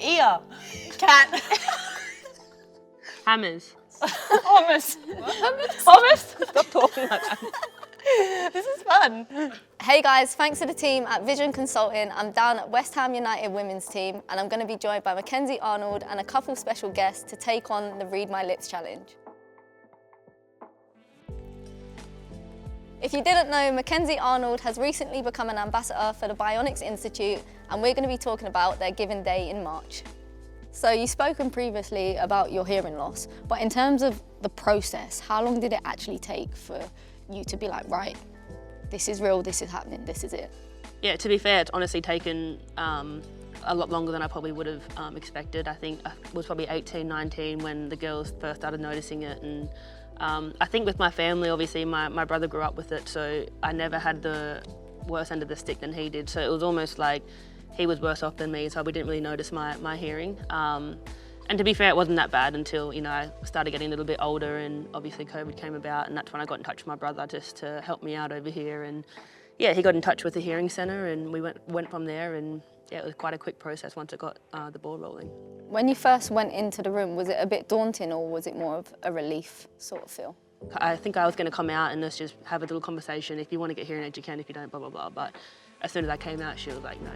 Ear. Cat. Hammers. Hummus. Hummus? Stop talking like that. This is fun. Hey guys, thanks to the team at Vision Consulting. I'm down at West Ham United women's team and I'm going to be joined by Mackenzie Arnold and a couple special guests to take on the Read My Lips challenge. If you didn't know, Mackenzie Arnold has recently become an ambassador for the Bionics Institute and we're going to be talking about their Giving Day in March. So you've spoken previously about your hearing loss, but in terms of the process, how long did it actually take for you to be like, right, this is real, this is happening, this is it? Yeah, to be fair, it's honestly taken a lot longer than I probably would have expected. I think I was probably 18, 19 when the girls first started noticing it. And I think with my family, obviously my brother grew up with it, so I never had the worse end of the stick than he did. So it was almost like he was worse off than me, so we didn't really notice my hearing. And to be fair, it wasn't that bad until, you know, I started getting a little bit older and obviously COVID came about, and that's when I got in touch with my brother just to help me out over here. And yeah, he got in touch with the hearing centre and we went from there, and yeah, it was quite a quick process once it got the ball rolling. When you first went into the room, was it a bit daunting or was it more of a relief sort of feel? I think I was going to come out and let's just have a little conversation. If you want to get hearing aids, you can. If you don't, blah, blah, blah. But as soon as I came out, she was like, no,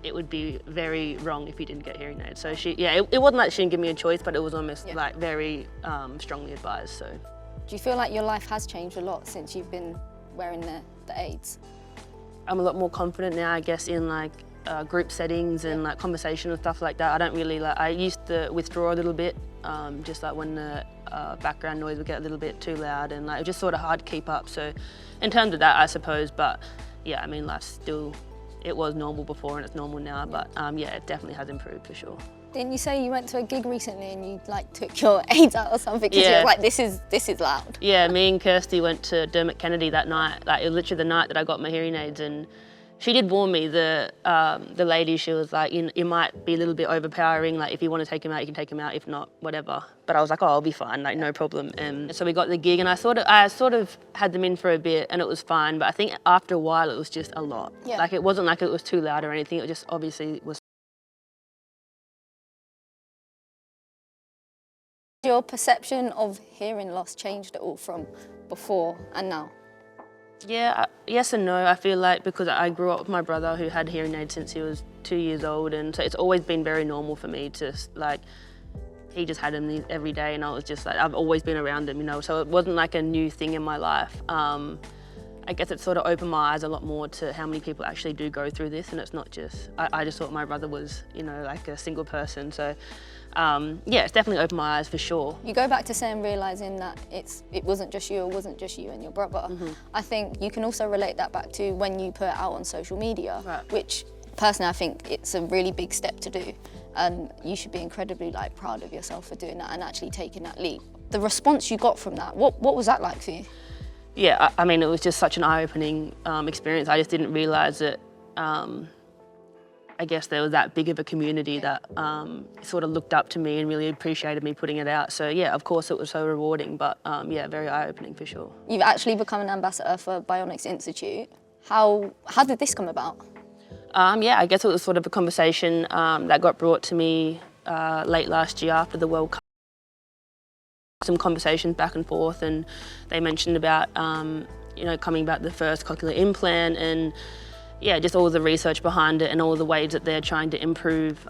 it would be very wrong if you didn't get hearing aids. So it wasn't like she didn't give me a choice, but it was almost like very strongly advised. So. Do you feel like your life has changed a lot since you've been wearing the aids? I'm a lot more confident now, I guess, in like group settings and like conversation and stuff like that. I don't really I used to withdraw a little bit, just like when the background noise would get a little bit too loud, and like it was just sort of hard to keep up. So in terms of that, I suppose, but yeah, I mean, life's still, it was normal before and it's normal now, but yeah, it definitely has improved for sure. Didn't you say you went to a gig recently and you like took your aids out or something because you were like, this is loud? Yeah, me and Kirsty went to Dermot Kennedy that night. Like, it was literally the night that I got my hearing aids, and she did warn me, the lady, she was like, it might be a little bit overpowering, like if you want to take him out, you can take him out, if not, whatever. But I was like, oh, I'll be fine, like no problem. And so we got the gig, and I sort of had them in for a bit and it was fine, but I think after a while it was just a lot. Yeah. Like it wasn't like it was too loud or anything, it just obviously was. Your perception of hearing loss changed at all from before and now? Yeah, yes and no. I feel like because I grew up with my brother who had hearing aids since he was 2 years old, and so it's always been very normal for me to like, he just had them every day and I was just like, I've always been around them, you know, so it wasn't like a new thing in my life. I guess it sort of opened my eyes a lot more to how many people actually do go through this, and it's not just, I just thought my brother was, you know, like a single person. So yeah, it's definitely opened my eyes for sure. You go back to saying realising that it wasn't just you, and your brother. Mm-hmm. I think you can also relate that back to when you put it out on social media, right, which personally I think it's a really big step to do, and you should be incredibly like proud of yourself for doing that and actually taking that leap. The response you got from that, what was that like for you? Yeah, I mean, it was just such an eye-opening experience. I just didn't realise that I guess there was that big of a community that sort of looked up to me and really appreciated me putting it out. So yeah, of course it was so rewarding, but yeah, very eye-opening for sure. You've actually become an ambassador for Bionics Institute. How did this come about? Yeah, I guess it was sort of a conversation that got brought to me late last year after the World Cup. Some conversations back and forth, and they mentioned about you know, coming about the first cochlear implant, and yeah, just all the research behind it and all the ways that they're trying to improve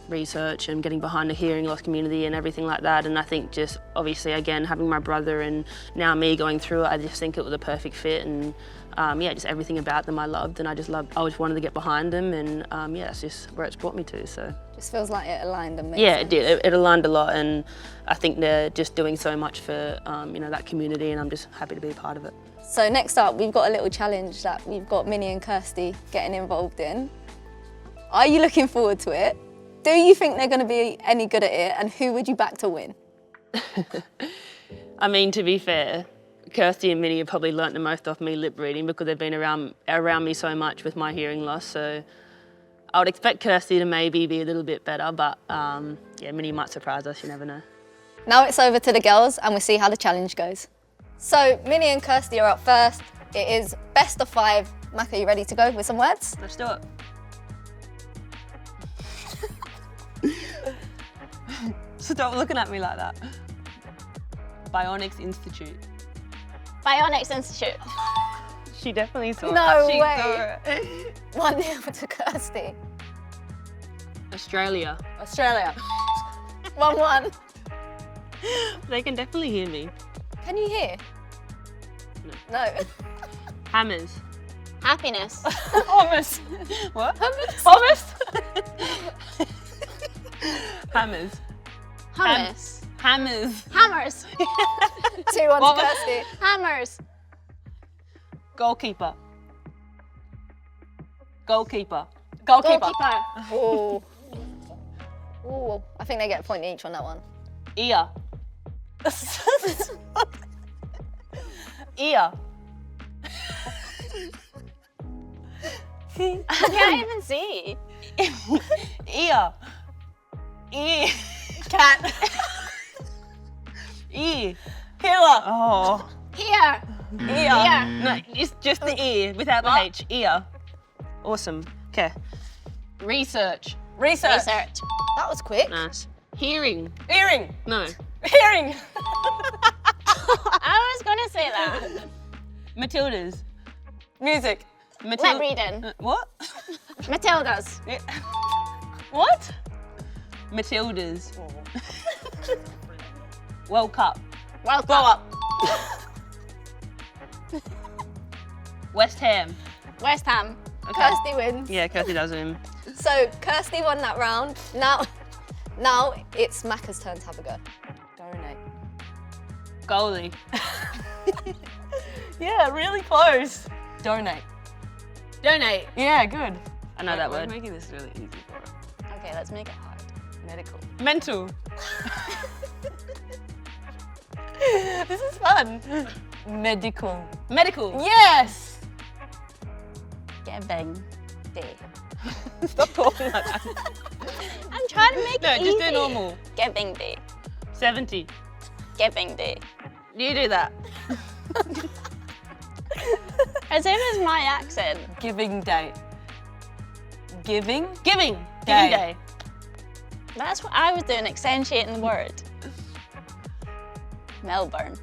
research and getting behind the hearing loss community and everything like that. And I think just obviously, again, having my brother and now me going through it, I just think it was a perfect fit. And yeah, just everything about them I loved, and I just wanted to get behind them, and yeah, that's just where it's brought me to. So just feels like it aligned and made sense. It did. It aligned a lot, and I think they're just doing so much for you know, that community, and I'm just happy to be a part of it. So next up, we've got a little challenge that we've got Minnie and Kirsty getting involved in. Are you looking forward to it? Do you think they're going to be any good at it, and who would you back to win? I mean, to be fair, Kirsty and Minnie have probably learnt the most off me lip reading because they've been around me so much with my hearing loss. So I would expect Kirsty to maybe be a little bit better, but yeah, Minnie might surprise us, you never know. Now it's over to the girls and we'll see how the challenge goes. So Minnie and Kirsty are up first. It is best of 5. Mac, are you ready to go with some words? Let's do it. Stop looking at me like that. Bionics Institute. Bionics Instittute. She definitely saw No it. She way. saw it. 1-0 to Kirsty. Australia. Australia. 1-1. They can definitely hear me. Can you hear? No. Hammers. Happiness. Hummus. What? Hummus. Hummus? Hammers. Hummus. Hammers. Hammers. 2-1 What to was- Kirsty. Hammers. Goalkeeper. Goalkeeper. Goalkeeper. Ooh. Ooh. I think they get a point each on that one. Ear. Ear. I can't even see. Ear. Ear. Cat. Ear. Hilla. Oh. Here. Ear. No, it's just the ear without the H. Ear. Awesome. Okay. Research. Research. Research. That was quick. Nice. Hearing. Earring. No. Hearing. I was going to say that. Matildas. Music. Lip reading. What? Matildas. Yeah. What? Matildas. World Cup. Well, Blow up. West Ham. West Ham. Okay. Kirsty wins. Yeah, Kirsty does him. So Kirsty won that round. Now it's Macca's turn to have a go. Donate. Goalie. Yeah, really close. Donate. Donate. Yeah, good. I know that We're word. making this really easy for her. Okay, let's make it hard. Medical. Mental. This is fun. Medical. Medical. Yes. Giving day. Stop talking like that. I'm trying to make No, it just easy. do normal. Giving day. 70. Giving day. You do that. As if it's my accent. Giving day. Giving? Giving. Day. Giving day. That's what I was doing, accentuating the word. Melbourne.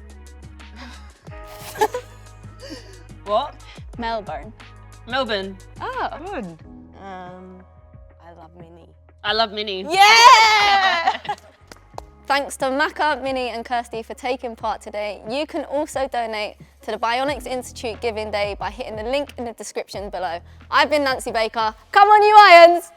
What? Melbourne. Melbourne. Oh. Good. I love Minnie. I love Minnie. Yeah! Thanks to Macca, Minnie and Kirsty for taking part today. You can also donate to the Bionics Institute Giving Day by hitting the link in the description below. I've been Nancy Baker. Come on, you Irons!